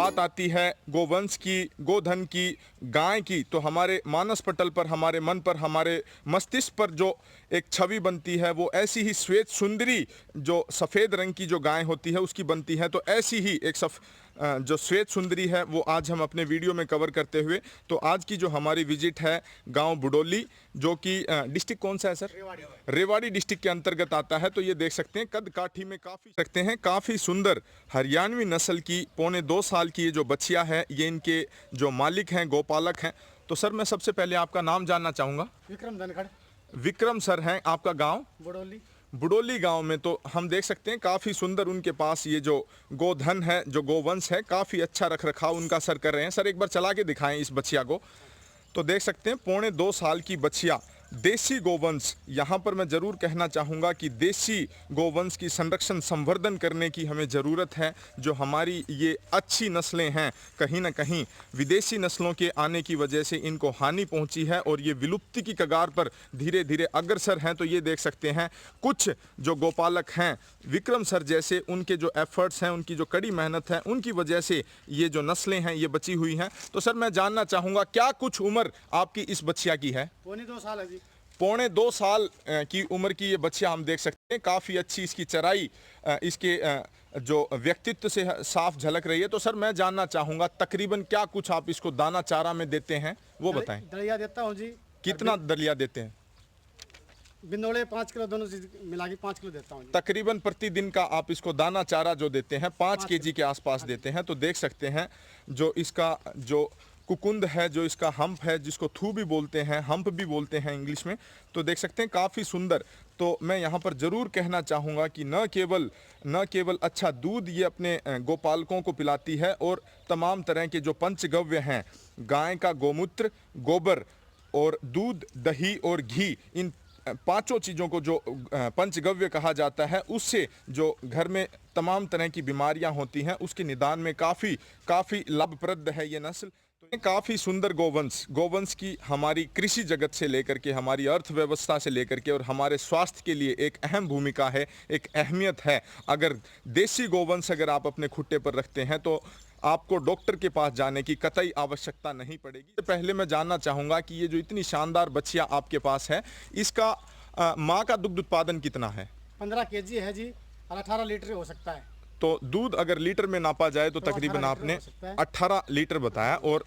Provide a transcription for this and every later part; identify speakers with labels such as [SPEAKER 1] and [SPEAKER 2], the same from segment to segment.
[SPEAKER 1] बात आती है गोवंश की, गोधन की, गाय की, तो हमारे मानस पटल पर, हमारे मन पर, हमारे मस्तिष्क पर जो एक छवि बनती है वो ऐसी ही श्वेत सुंदरी जो सफ़ेद रंग की जो गाय होती है उसकी बनती है। तो ऐसी ही एक जो श्वेत सुंदरी है वो आज हम अपने वीडियो में कवर करते हुए, तो आज की जो हमारी विजिट है गांव बुडोली, जो कि डिस्ट्रिक्ट कौन सा है सर? रेवाड़ी डिस्ट्रिक्ट के अंतर्गत आता है। तो ये देख सकते हैं कद काठी में काफ़ी सुंदर हरियाणवी नस्ल की 1.25 साल की ये जो बच्चिया है, ये इनके जो मालिक हैं, गोपालक हैं। तो सर मैं सबसे पहले आपका नाम जानना चाहूँगा।
[SPEAKER 2] विक्रम धनखड़।
[SPEAKER 1] विक्रम सर हैं, आपका गाँव?
[SPEAKER 2] बुडोली।
[SPEAKER 1] बुडोली गांव में। तो हम देख सकते हैं काफ़ी सुंदर उनके पास ये जो गोधन है, जो गोवंश है, काफ़ी अच्छा रख रखाव उनका सर कर रहे हैं। सर एक बार चला के दिखाएं इस बच्चिया को। तो देख सकते हैं 1.25 साल की बच्चिया, देसी गोवंश। यहाँ पर मैं ज़रूर कहना चाहूँगा कि देसी गोवंश की संरक्षण संवर्धन करने की हमें ज़रूरत है। जो हमारी ये अच्छी नस्लें हैं, कहीं ना कहीं विदेशी नस्लों के आने की वजह से इनको हानि पहुँची है और ये विलुप्ति की कगार पर धीरे धीरे अग्रसर हैं। तो ये देख सकते हैं कुछ जो गोपालक हैं, विक्रम सर जैसे, उनके जो एफर्ट्स हैं, उनकी जो कड़ी मेहनत है, उनकी वजह से ये जो नस्लें हैं ये बची हुई हैं। तो सर मैं जानना चाहूँगा क्या कुछ उम्र आपकी इस बच्चिया की है?
[SPEAKER 2] 2.25 साल है जी।
[SPEAKER 1] 2.25 साल की उम्र की ये बच्चिया हम देख सकते हैं। काफ़ी अच्छी इसकी चराई, इसके जो व्यक्तित्व से साफ झलक रही है। तो सर मैं जानना चाहूँगा तकरीबन क्या कुछ आप इसको दाना चारा में देते हैं वो बताएं।
[SPEAKER 2] दलिया देता हूँ जी।
[SPEAKER 1] कितना दलिया देते हैं?
[SPEAKER 2] बिंदोड़े 5 किलो, दोनों चीज मिला के 5 किलो देता हूँ।
[SPEAKER 1] तकरीबन प्रतिदिन का आप इसको दाना चारा जो देते हैं 5 केजी के आसपास देते हैं। तो देख सकते हैं जो इसका जो कुकुंद है, जो इसका हम्प है, जिसको थू भी बोलते हैं, हम्प भी बोलते हैं इंग्लिश में, तो देख सकते हैं काफ़ी सुंदर। तो मैं यहाँ पर ज़रूर कहना चाहूँगा कि न केवल अच्छा दूध ये अपने गोपालकों को पिलाती है, और तमाम तरह के जो पंचगव्य हैं, गाय का गोमूत्र, गोबर और दूध, दही और घी, इन 5 चीज़ों को जो पंचगव्य कहा जाता है, उससे जो घर में तमाम तरह की बीमारियां होती हैं उसके निदान में काफ़ी लाभप्रद है ये नस्ल। तो काफ़ी सुंदर गोवंश की हमारी कृषि जगत से लेकर के, हमारी अर्थव्यवस्था से लेकर के और हमारे स्वास्थ्य के लिए एक अहम भूमिका है, एक अहमियत है। अगर देसी गोवंश अगर आप अपने खुट्टे पर रखते हैं तो आपको डॉक्टर के पास जाने की कतई आवश्यकता नहीं पड़ेगी। पहले मैं जानना चाहूँगा कि ये जो इतनी शानदार बच्चियाँ आपके पास है, इसका माँ का दुग्ध उत्पादन कितना है?
[SPEAKER 2] 15 केजी है जी, और 18 लीटर हो सकता है।
[SPEAKER 1] तो दूध अगर लीटर में नापा जाए तो तकरीबन आपने 18 लीटर बताया। और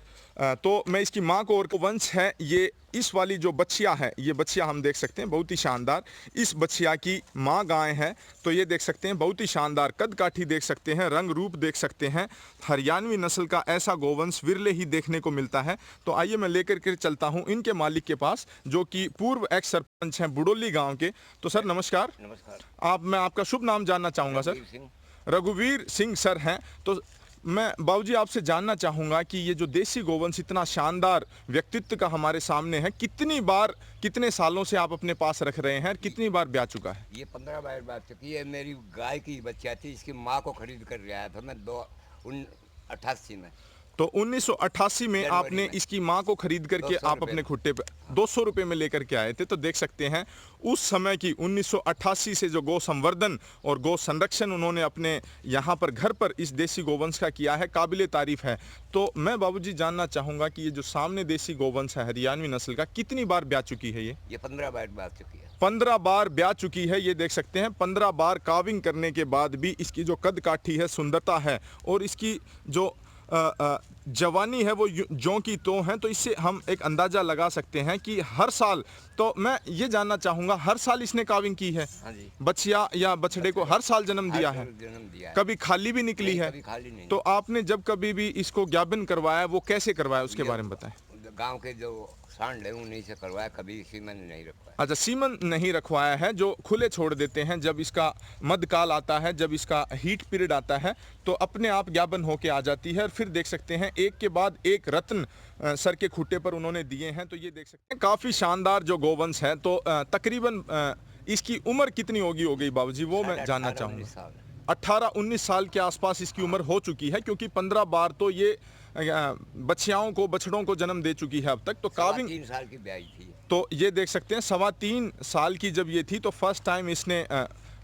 [SPEAKER 1] तो मैं इसकी माँ को, और वंश है ये, इस वाली जो बच्चिया है, ये बच्चिया हम देख सकते हैं बहुत ही शानदार। इस बच्चिया की माँ गाय है। तो ये देख सकते हैं बहुत ही शानदार कद काठी देख सकते हैं, रंग रूप देख सकते हैं। हरियाणवी नस्ल का ऐसा गोवंश विरले ही देखने को मिलता है। तो आइए मैं लेकर के चलता हूँ इनके मालिक के पास, जो कि पूर्व एक्स सरपंच हैं बुडोली गाँव के। तो सर नमस्कार।
[SPEAKER 3] नमस्कार।
[SPEAKER 1] मैं आपका शुभ नाम जानना चाहूँगा सर। रघुवीर सिंह सर हैं। तो मैं बाबूजी आपसे जानना चाहूँगा कि ये जो देसी गोवंश इतना शानदार व्यक्तित्व का हमारे सामने है, कितने सालों से आप अपने पास रख रहे हैं, कितनी बार ब्याह चुका है?
[SPEAKER 3] ये 15 बार ब्याह चुकी है। मेरी गाय की बच्चा थी, इसकी माँ को खरीद कर आया था मैं 88 में।
[SPEAKER 1] तो 1988 में आपने इसकी माँ को खरीद करके आप अपने खुट्टे पे 200 रुपये में लेकर के आए थे। तो देख सकते हैं उस समय की 1988 से जो गौ संवर्धन और गौ संरक्षण उन्होंने अपने यहाँ पर घर पर इस देसी गोवंश का किया है, काबिले तारीफ है। तो मैं बाबूजी जानना चाहूँगा कि ये जो सामने देसी गोवंश है हरियाणवी नस्ल का, कितनी बार ब्याह चुकी है ये?
[SPEAKER 3] 15 बार ब्याह चुकी है।
[SPEAKER 1] 15 बार ब्याह चुकी है। ये देख सकते हैं 15 बार काविंग करने के बाद भी इसकी जो कद काठी है, सुंदरता है, और इसकी जो जवानी है वो ज्यों की त्यों है। तो इससे हम एक अंदाज़ा लगा सकते हैं कि हर साल, तो मैं ये जानना चाहूँगा हर साल इसने काविंग की है?
[SPEAKER 3] हाँ जी।
[SPEAKER 1] बच्चिया या बछड़े को हर साल जन्म दिया है? कभी खाली भी निकली है?
[SPEAKER 3] कभी खाली नहीं।
[SPEAKER 1] तो आपने जब कभी भी इसको ज्ञापन करवाया, वो कैसे करवाया उसके बारे में बताएं।
[SPEAKER 3] गांव के जो सांड है उन्हीं से करवाया, कभी सीमन नहीं रखवाया।
[SPEAKER 1] अच्छा, सीमन नहीं रखवाया है, जो खुले छोड़ देते हैं। जब इसका मध्यकाल आता है, जब इसका हीट पीरियड आता है, तो अपने आप ज्ञापन होके आ जाती है। और फिर देख सकते हैं एक के बाद एक रत्न सर के खुट्टे पर उन्होंने दिए हैं। तो ये देख सकते हैं काफ़ी शानदार जो गोवंश है। तो तकरीबन इसकी उम्र कितनी हो गई बाबूजी, वो मैं जानना चाहूँगा। 18-19 साल के आसपास इसकी उम्र हो चुकी है, क्योंकि 15 बार तो ये बच्चियाओं को, बछड़ों को जन्म दे चुकी है अब तक। तो काविंग
[SPEAKER 3] 3 साल की ब्याही थी।
[SPEAKER 1] तो ये देख सकते हैं 3.25 साल की जब ये थी तो फर्स्ट टाइम इसने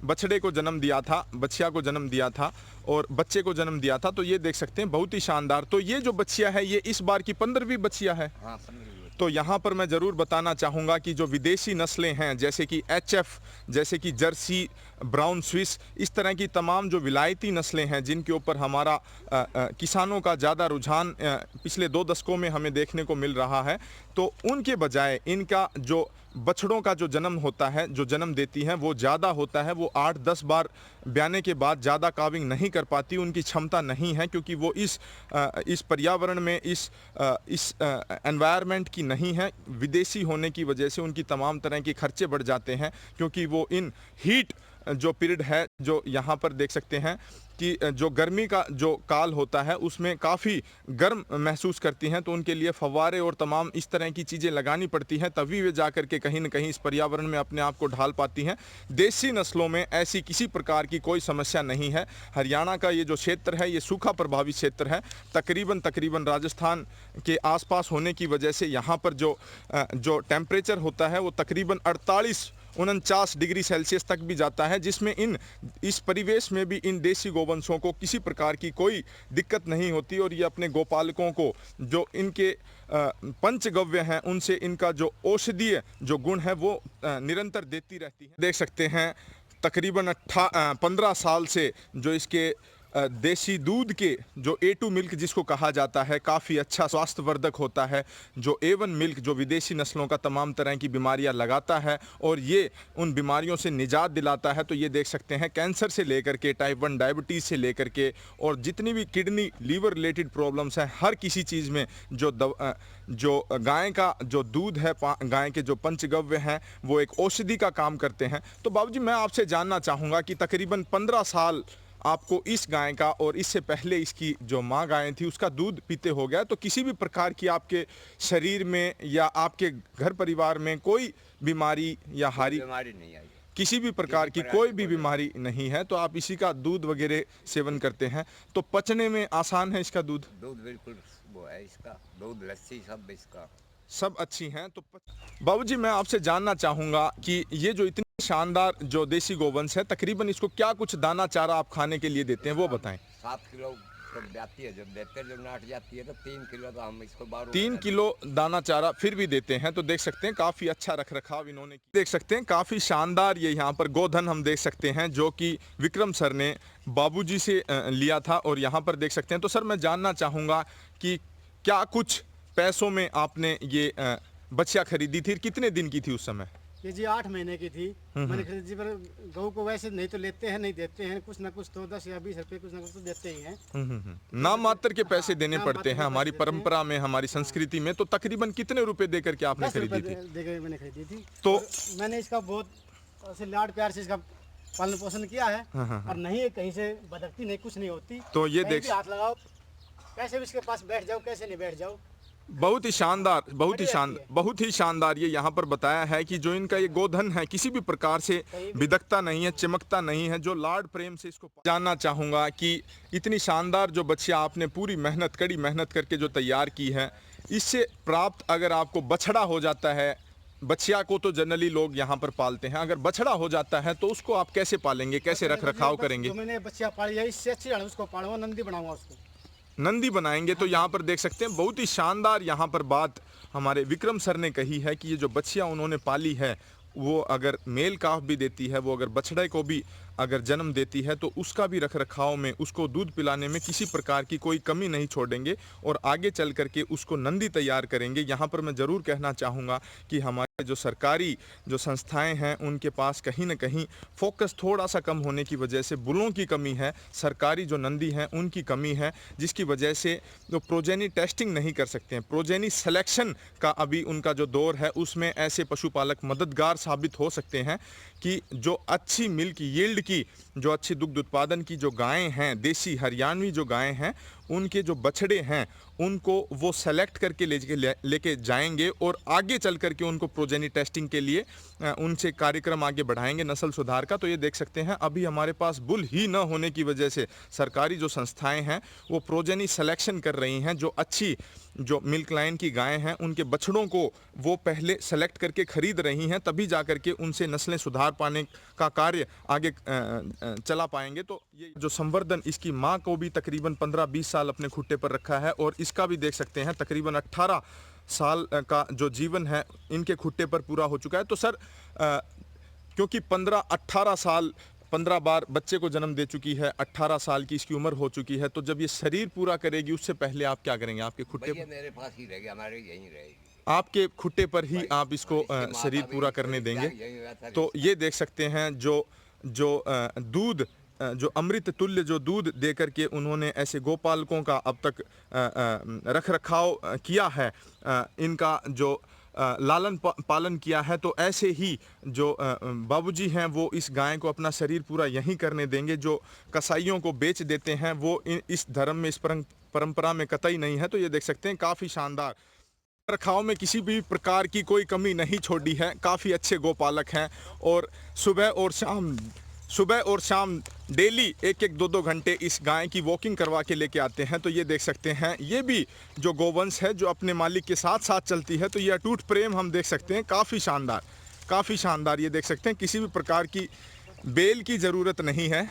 [SPEAKER 1] बछड़े को जन्म दिया था, बछिया को जन्म दिया था और बच्चे को जन्म दिया था। तो ये देख सकते हैं बहुत ही शानदार। तो ये जो बछिया है ये इस बार की 15वीं बछिया है।
[SPEAKER 3] हाँ 15
[SPEAKER 1] तो यहाँ पर मैं ज़रूर बताना चाहूँगा कि जो विदेशी नस्लें हैं जैसे कि HF, जैसे कि जर्सी, ब्राउन स्विस, इस तरह की तमाम जो विलायती नस्लें हैं जिनके ऊपर हमारा किसानों का ज़्यादा रुझान पिछले 2 दशकों में हमें देखने को मिल रहा है, तो उनके बजाय इनका जो बछड़ों का जो जन्म होता है, जो जन्म देती हैं, वो ज़्यादा होता है। वो 8-10 बार ब्याने के बाद ज़्यादा काविंग नहीं कर पाती, उनकी क्षमता नहीं है, क्योंकि वो इस पर्यावरण में, इस एनवायरनमेंट की नहीं है। विदेशी होने की वजह से उनकी तमाम तरह के खर्चे बढ़ जाते हैं, क्योंकि वो इन हीट जो पीरियड है, जो यहाँ पर देख सकते हैं कि जो गर्मी का जो काल होता है उसमें काफ़ी गर्म महसूस करती हैं, तो उनके लिए फव्वारे और तमाम इस तरह की चीज़ें लगानी पड़ती हैं, तभी वे जाकर के कहीं न कहीं इस पर्यावरण में अपने आप को ढाल पाती हैं। देसी नस्लों में ऐसी किसी प्रकार की कोई समस्या नहीं है। हरियाणा का ये जो क्षेत्र है ये सूखा प्रभावित क्षेत्र है, तकरीबन राजस्थान के आसपास होने की वजह से यहाँ पर जो टेम्परेचर होता है वो तकरीबन 48-49 डिग्री सेल्सियस तक भी जाता है, जिसमें इस परिवेश में भी इन देसी गोवंशों को किसी प्रकार की कोई दिक्कत नहीं होती और ये अपने गोपालकों को जो इनके पंचगव्य हैं उनसे इनका जो औषधीय जो गुण है वो निरंतर देती रहती है। देख सकते हैं तकरीबन 15 साल से जो इसके देसी दूध के जो A2 मिल्क जिसको कहा जाता है काफ़ी अच्छा स्वास्थ्यवर्धक होता है। जो A1 मिल्क जो विदेशी नस्लों का तमाम तरह की बीमारियां लगाता है और ये उन बीमारियों से निजात दिलाता है। तो ये देख सकते हैं कैंसर से लेकर के टाइप 1 डायबिटीज़ से लेकर के और जितनी भी किडनी लीवर रिलेटेड प्रॉब्लम्स हैं, हर किसी चीज़ में जो गाय का जो दूध है, गाय के जो पंचगव्य हैं वो एक औषधि का काम करते हैं। तो बाबूजी मैं आपसे जानना चाहूँगा कि तकरीबन 15 साल आपको इस गाय का और इससे पहले इसकी जो माँ गाय थी उसका दूध पीते हो गया, तो किसी भी प्रकार की आपके शरीर में या आपके घर परिवार में कोई बीमारी या
[SPEAKER 3] बीमारी नहीं आई,
[SPEAKER 1] किसी भी प्रकार की कोई भी बीमारी नहीं है, तो आप इसी का दूध वगैरह सेवन करते हैं, तो पचने में आसान है इसका दूध?
[SPEAKER 3] दूध बिल्कुल वो है, इसका दूध लस्सी सब इसका
[SPEAKER 1] सब अच्छी हैं। तो बाबूजी मैं आपसे जानना चाहूँगा कि ये जो इतनी शानदार जो देसी गोवंश है, तकरीबन इसको क्या कुछ दाना चारा आप खाने के लिए देते हैं वो बताएं।
[SPEAKER 3] 7 किलो जब जाती है, जब देते जब नाट जाती है तो 3 किलो तो हम इसको
[SPEAKER 1] 3 किलो दाना चारा फिर भी देते हैं। तो देख सकते हैं काफ़ी अच्छा रख रखाव इन्होंने देख सकते हैं काफ़ी शानदार ये यहाँ पर गोधन हम देख सकते हैं जो कि विक्रम सर ने बाबूजी से लिया था और यहाँ पर देख सकते हैं। तो सर मैं जानना चाहूँगा कि क्या कुछ पैसों में आपने ये बछिया खरीदी थी, कितने दिन की थी उस समय?
[SPEAKER 2] ये जी 8 महीने की थी मैंने खरीदी जी। पर गऊ को वैसे नहीं तो लेते हैं, नहीं देते हैं, कुछ ना कुछ तो 10 या 20 रुपए कुछ ना कुछ तो देते ही हैं।
[SPEAKER 1] नाम मात्र के पैसे देने पड़ते हैं हमारी परंपरा में, हमारी संस्कृति में। तो तकरीबन कितने रुपए देकर के आपने खरीदी थी?
[SPEAKER 2] देकर मैंने खरीदी थी।
[SPEAKER 1] तो
[SPEAKER 2] मैंने इसका बहुत ऐसे लाड प्यार से इसका पालन पोषण किया है और नहीं कहीं से भटकती नहीं, कुछ नहीं होती।
[SPEAKER 1] तो ये देख
[SPEAKER 2] हाथ लगाओ, कैसे भी इसके पास बैठ जाओ, कैसे नहीं बैठ जाओ।
[SPEAKER 1] बहुत ही शानदार, बहुत ही शानदार ये यहाँ पर बताया है कि जो इनका ये गोधन है किसी भी प्रकार से बिदकता नहीं है, चिमकता नहीं है, जो लाड प्रेम से इसको जानना चाहूँगा कि इतनी शानदार जो बच्चियाँ आपने पूरी मेहनत, कड़ी मेहनत करके जो तैयार की है, इससे प्राप्त अगर आपको बछड़ा हो जाता है, बछिया को तो जनरली लोग यहाँ पर पालते हैं, अगर बछड़ा हो जाता है तो उसको आप कैसे पालेंगे, कैसे रख रखाव करेंगे?
[SPEAKER 2] मैंने बच्चिया पाली है, इससे अच्छी उसको पालूंगा, नंदी बनाऊंगा, उसको
[SPEAKER 1] नंदी बनाएंगे। तो यहाँ पर देख सकते हैं बहुत ही शानदार यहाँ पर बात हमारे विक्रम सर ने कही है कि ये जो बच्चियाँ उन्होंने पाली है वो अगर मेल काफ भी देती है, वो अगर बछड़े को भी अगर जन्म देती है तो उसका भी रख रखाव में, उसको दूध पिलाने में किसी प्रकार की कोई कमी नहीं छोड़ेंगे और आगे चल करके उसको नंदी तैयार करेंगे। यहाँ पर मैं ज़रूर कहना चाहूँगा कि हमारे जो सरकारी जो संस्थाएं हैं उनके पास कहीं ना कहीं फोकस थोड़ा सा कम होने की वजह से बुलों की कमी है, सरकारी जो नंदी हैं उनकी कमी है, जिसकी वजह से जो प्रोजेनी टेस्टिंग नहीं कर सकते हैं, प्रोजेनी सिलेक्शन का अभी उनका जो दौर है उसमें ऐसे पशुपालक मददगार साबित हो सकते हैं कि जो अच्छी मिल्क यील्ड की, जो अच्छी दुग्ध उत्पादन की जो गायें हैं, देसी हरियाणवी जो गायें हैं, उनके जो बछड़े हैं उनको वो सेलेक्ट करके लेके जाएंगे और आगे चल करके उनको प्रोजेनी टेस्टिंग के लिए उनसे कार्यक्रम आगे बढ़ाएंगे नस्ल सुधार का। तो ये देख सकते हैं अभी हमारे पास बुल ही न होने की वजह से सरकारी जो संस्थाएं हैं वो प्रोजेनी सिलेक्शन कर रही हैं। जो अच्छी जो मिल्क लाइन की गायें हैं उनके बछड़ों को वो पहले सेलेक्ट करके खरीद रही हैं, तभी जा करके उनसे नस्लें सुधार पाने का कार्य आगे चला पाएंगे। तो ये जो संवर्धन, इसकी माँ को भी तकरीबन 15-20 साल अपने खुट्टे पर रखा है और इसका भी देख सकते हैं तकरीबन 18 साल का जो जीवन है इनके खुट्टे पर पूरा हो चुका है। तो सर क्योंकि 15-18 साल 15 बार बच्चे को जन्म दे चुकी है, 18 साल की इसकी उम्र हो चुकी है, तो जब ये शरीर पूरा करेगी उससे पहले आप क्या करेंगे? आपके खुट्टे पर
[SPEAKER 3] मेरे पास ही रहेगी, हमारे यहीं रहेगी,
[SPEAKER 1] आपके खुट्टे पर ही आप इसको शरीर पूरा करने देंगे। तो ये देख सकते हैं जो दूध, जो अमृत तुल्य जो दूध दे करके उन्होंने ऐसे गोपालकों का अब तक रख रखाव किया है, इनका जो लालन पालन किया है, तो ऐसे ही जो बाबूजी हैं वो इस गाय को अपना शरीर पूरा यहीं करने देंगे। जो कसाईयों को बेच देते हैं वो इस धर्म में, इस परंपरा में कतई नहीं है। तो ये देख सकते हैं काफ़ी शानदार रखाव में किसी भी प्रकार की कोई कमी नहीं छोड़ी है। काफ़ी अच्छे गोपालक हैं और सुबह और शाम डेली 1-2 घंटे इस गाय की वॉकिंग करवा के लेके आते हैं। तो ये देख सकते हैं ये भी जो गोवंश है जो अपने मालिक के साथ साथ चलती है, तो ये अटूट प्रेम हम देख सकते हैं। काफ़ी शानदार ये देख सकते हैं, किसी भी प्रकार की बेल की ज़रूरत नहीं है।